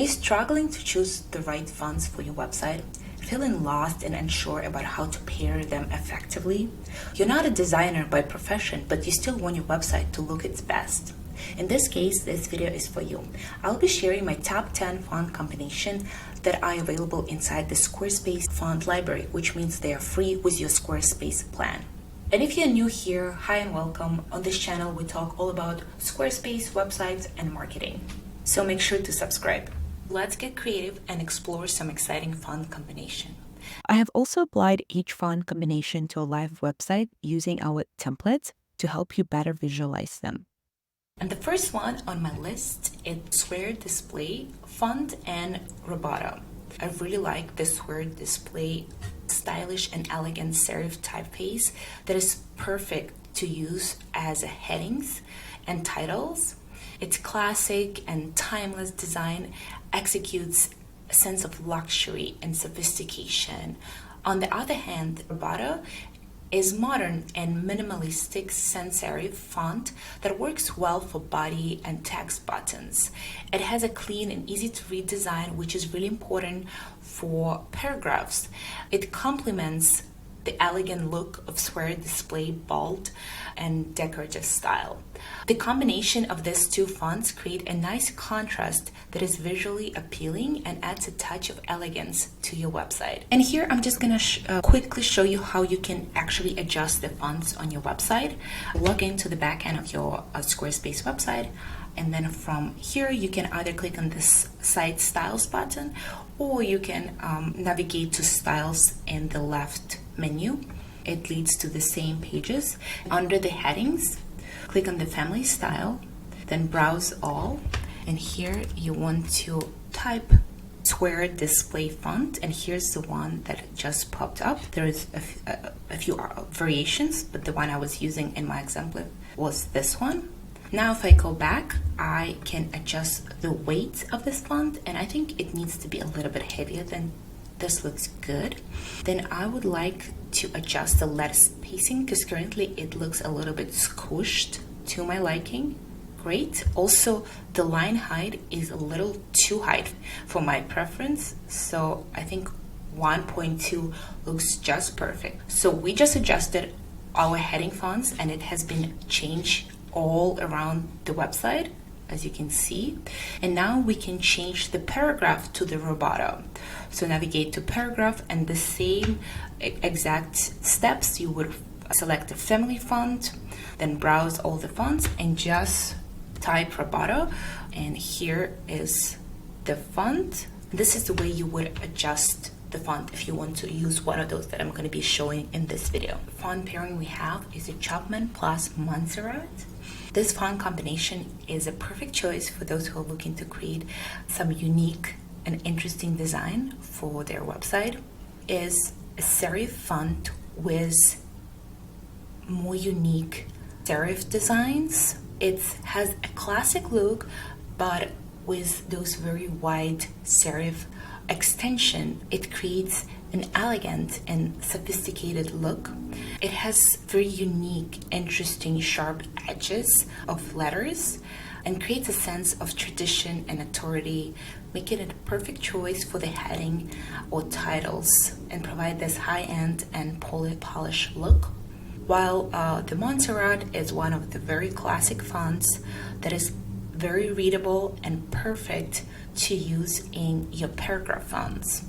you struggling to choose the right fonts for your website? Feeling lost and unsure about how to pair them effectively? You're not a designer by profession, but you still want your website to look its best. In this case, this video is for you. I'll be sharing my top 10 font combination that are available inside the Squarespace font library, which means they are free with your Squarespace plan. And if you're new here, hi and welcome. On this channel, we talk all about Squarespace, websites, and marketing. So make sure to subscribe. Let's get creative and explore some exciting font combination. I have also applied each font combination to a live website using our templates to help you better visualize them. And the first one on my list is Square Display font and Roboto. I really like the Square Display stylish and elegant serif typeface that is perfect to use as headings and titles. Its classic and timeless design executes a sense of luxury and sophistication. On the other hand, Roboto is modern and minimalistic sans serif font that works well for body and text buttons. It has a clean and easy to read design, which is really important for paragraphs. It complements the elegant look of Square Display bold and decorative style. The combination of these two fonts create a nice contrast that is visually appealing and adds a touch of elegance to your website. And here I'm just gonna quickly show you how you can actually adjust the fonts on your website. Log into the back end of your Squarespace website, and then from here you can either click on this Site Styles button, or you can navigate to Styles in the left menu. It leads to the same pages. Under the headings, click on the family style, then browse all, and here you want to type Square Display font, and here's the one that just popped up. There is a few variations, but the one I was using in my example was this one. Now if I go back, I can adjust the weight of this font, and I think it needs to be a little bit heavier than this. Looks good. Then I would like to adjust the letter spacing because currently it looks a little bit squished to my liking. Great. Also, the line height is a little too high for my preference, so I think 1.2 looks just perfect. So we just adjusted our heading fonts, and it has been changed all around the website, as you can see. And now we can change the paragraph to the Roboto. So navigate to paragraph, and the same exact steps, you would select the family font, then browse all the fonts and just type Roboto. And here is the font. This is the way you would adjust the font if you want to use one of those that I'm going to be showing in this video. The font pairing we have is a Chapman plus Montserrat. This font combination is a perfect choice for those who are looking to create some unique and interesting design for their website. Is a serif font with more unique serif designs. It has a classic look, but with those very wide serif extension, it creates an elegant and sophisticated look. It has very unique, interesting, sharp edges of letters and creates a sense of tradition and authority, making it a perfect choice for the heading or titles and provide this high-end and polished look. While the Montserrat is one of the very classic fonts that is very readable and perfect to use in your paragraph fonts.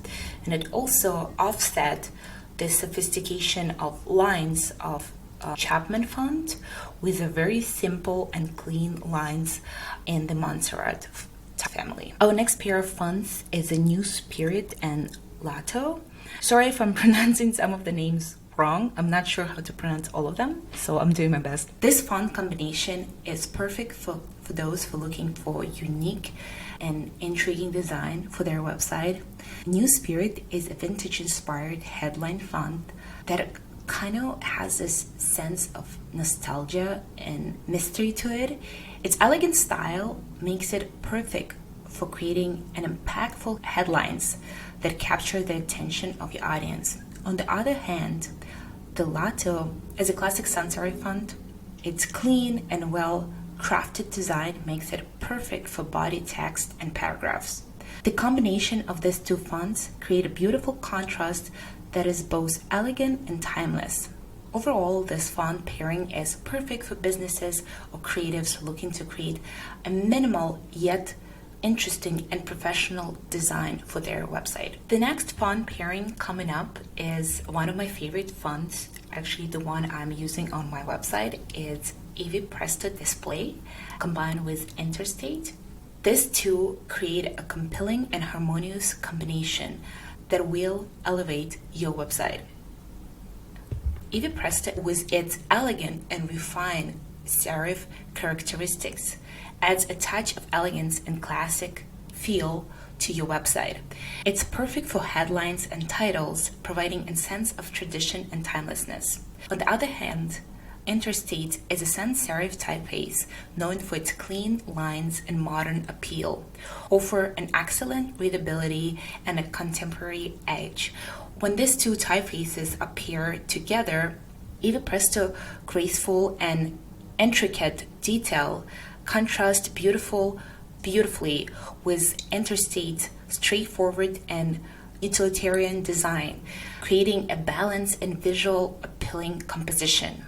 And it also offset the sophistication of lines of Chapman font with a very simple and clean lines in the Montserrat family. Our next pair of fonts is a New Spirit and Lato. Sorry if I'm pronouncing some of the names wrong. I'm not sure how to pronounce all of them, so I'm doing my best. This font combination is perfect for those who are looking for unique and intriguing design for their website. New Spirit is a vintage-inspired headline font that kind of has this sense of nostalgia and mystery to it. Its elegant style makes it perfect for creating an impactful headlines that capture the attention of your audience. On the other hand, the Lato is a classic sans serif font. Its clean and well crafted design makes it perfect for body text and paragraphs. The combination of these two fonts create a beautiful contrast that is both elegant and timeless. Overall, this font pairing is perfect for businesses or creatives looking to create a minimal yet interesting and professional design for their website. The next font pairing coming up is one of my favorite fonts. Actually, the one I'm using on my website is AV Presto Display combined with Interstate. These two create a compelling and harmonious combination that will elevate your website. AV Presto, with its elegant and refined serif characteristics, adds a touch of elegance and classic feel to your website. It's perfect for headlines and titles, providing a sense of tradition and timelessness. On the other hand, Interstate is a sans serif typeface known for its clean lines and modern appeal, offer an excellent readability and a contemporary edge. When these two typefaces appear together, AV Presto graceful and intricate detail contrast beautifully with Interstate straightforward and utilitarian design, creating a balanced and visual appealing composition.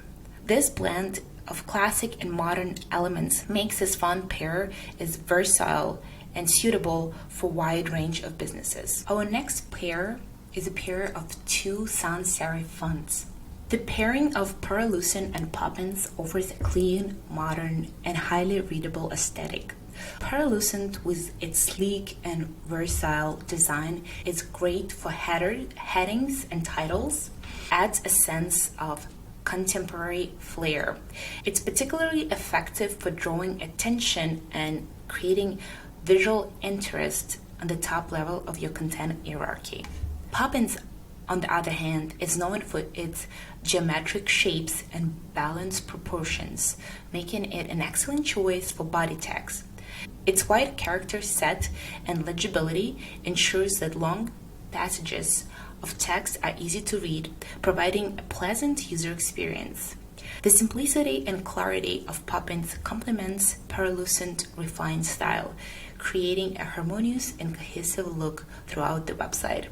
This blend of classic and modern elements makes this font pair is versatile and suitable for a wide range of businesses. Our next pair is a pair of two sans serif fonts. The pairing of Paralucent and Poppins offers a clean, modern, and highly readable aesthetic. Paralucent, with its sleek and versatile design, is great for headings and titles, adds a sense of contemporary flair. It's particularly effective for drawing attention and creating visual interest on the top level of your content hierarchy. Poppins, on the other hand, is known for its geometric shapes and balanced proportions, making it an excellent choice for body text. Its wide character set and legibility ensures that long passages of text are easy to read, providing a pleasant user experience. The simplicity and clarity of Poppins complements Paralucent's refined style, creating a harmonious and cohesive look throughout the website.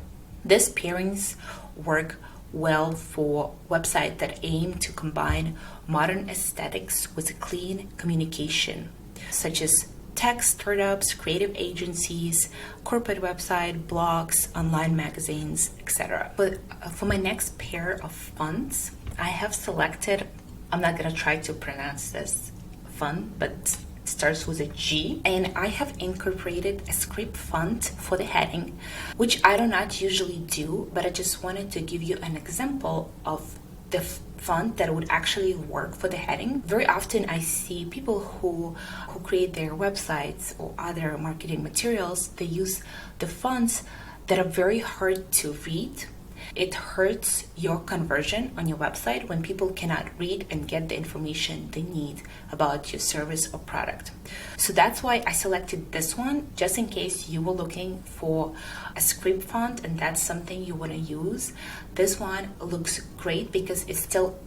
These pairings work well for websites that aim to combine modern aesthetics with clean communication, such as tech startups, creative agencies, corporate websites, blogs, online magazines, etc. But for my next pair of fonts, I have selected, I'm not going to try to pronounce this font, but it starts with a G, and I have incorporated a script font for the heading, which I do not usually do, but I just wanted to give you an example of the font that would actually work for the heading. Very often I see people who create their websites or other marketing materials, they use the fonts that are very hard to read. It hurts your conversion on your website when people cannot read and get the information they need about your service or product. So that's why I selected this one, just in case you were looking for a script font and that's something you want to use. This one looks great because it's still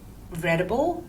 readable,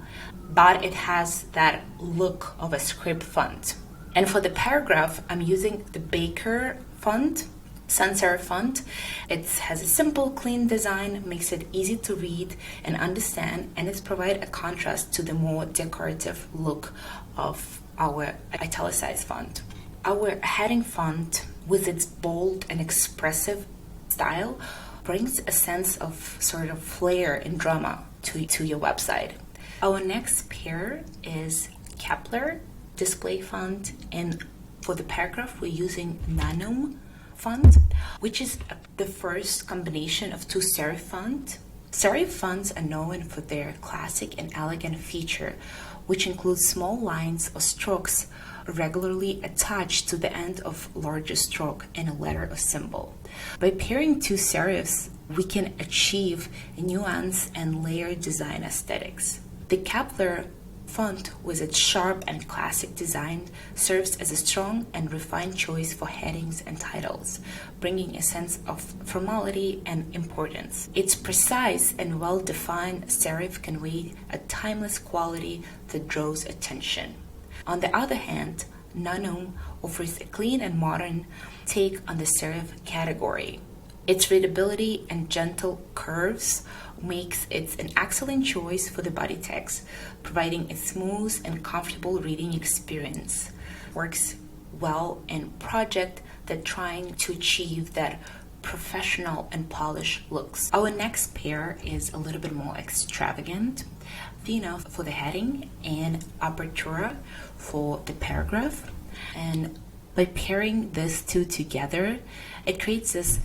but it has that look of a script font. And for the paragraph, I'm using the Baker font, sans serif font. It has a simple, clean design, makes it easy to read and understand, and it provides a contrast to the more decorative look of our italicized font. Our heading font, with its bold and expressive style, brings a sense of sort of flair and drama to your website. Our next pair is Kepler display font, and for the paragraph we're using Nanum font, which is the first combination of two serif fonts. Serif fonts are known for their classic and elegant feature, which includes small lines or strokes regularly attached to the end of larger stroke in a letter or symbol. By pairing two serifs, we can achieve a nuance and layered design aesthetics. The Kepler font, with its sharp and classic design, serves as a strong and refined choice for headings and titles, bringing a sense of formality and importance. Its precise and well-defined serif convey a timeless quality that draws attention. On the other hand, Nano offers a clean and modern take on the serif category. Its readability and gentle curves makes it an excellent choice for the body text, providing a smooth and comfortable reading experience. Works well in projects that trying to achieve that professional and polished looks. Our next pair is a little bit more extravagant. Fina for the heading and Apertura for the paragraph. And by pairing these two together, it creates this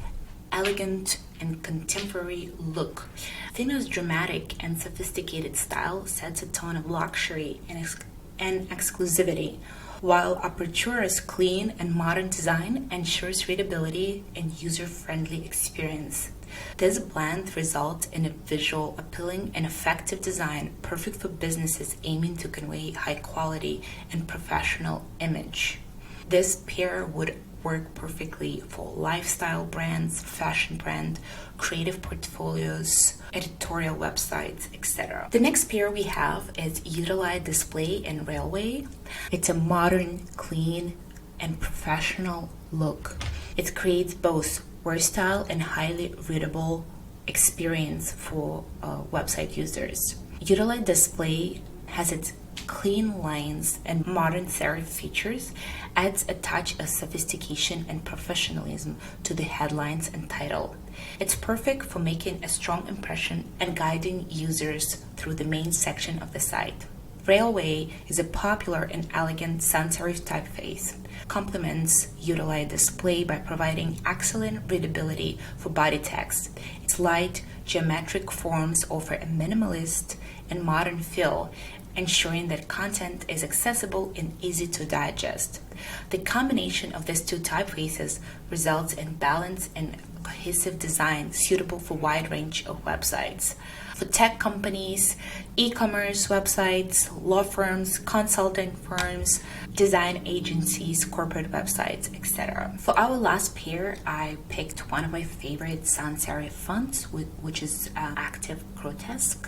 elegant and contemporary look. Fina's dramatic and sophisticated style sets a tone of luxury and exclusivity, while Apertura's clean and modern design ensures readability and user-friendly experience. This blend results in a visual, appealing, and effective design perfect for businesses aiming to convey high quality and professional image. This pair would work perfectly for lifestyle brands, fashion brand, creative portfolios, editorial websites, etc. The next pair we have is Utilize Display and Railway. It's a modern, clean, and professional look. It creates both versatile and highly readable experience for website users. Utilize Display has its clean lines and modern serif features, adds a touch of sophistication and professionalism to the headlines and title. It's perfect for making a strong impression and guiding users through the main section of the site. Railway is a popular and elegant sans serif typeface. Complements Utilize Display by providing excellent readability for body text. Its light, geometric forms offer a minimalist and modern feel, ensuring that content is accessible and easy to digest. The combination of these two typefaces results in balanced and cohesive design suitable for a wide range of websites. For tech companies, e-commerce websites, law firms, consulting firms, design agencies, corporate websites, etc. For our last pair, I picked one of my favorite sans serif fonts, which is Active Grotesque.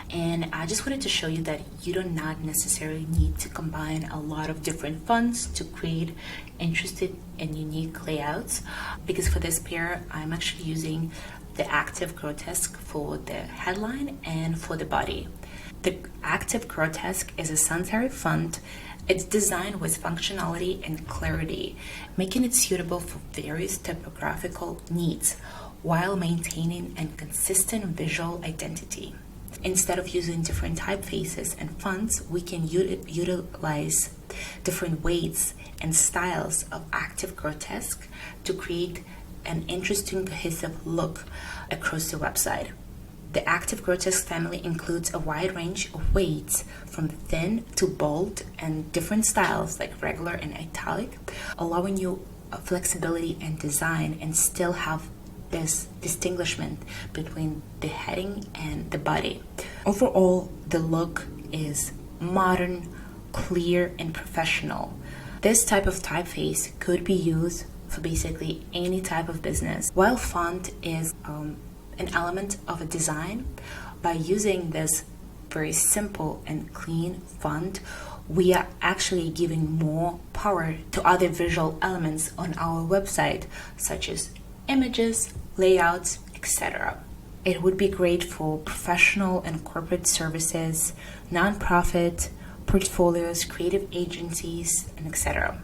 And I just wanted to show you that you do not necessarily need to combine a lot of different fonts to create interesting and unique layouts, because for this pair, I'm actually using the Active Grotesque for the headline and for the body. The Active Grotesque is a sans serif font. It's designed with functionality and clarity, making it suitable for various typographical needs while maintaining a consistent visual identity. Instead of using different typefaces and fonts, we can utilize different weights and styles of Active Grotesque to create an interesting cohesive look across the website. The Active Grotesque family includes a wide range of weights from thin to bold and different styles like regular and italic, allowing you flexibility and design and still have this distinguishment between the heading and the body. Overall, the look is modern, clear, and professional. This type of typeface could be used for basically any type of business. While font is an element of a design, by using this very simple and clean font, we are actually giving more power to other visual elements on our website, such as images, layouts, etc. It would be great for professional and corporate services, nonprofit, portfolios, creative agencies, and etc.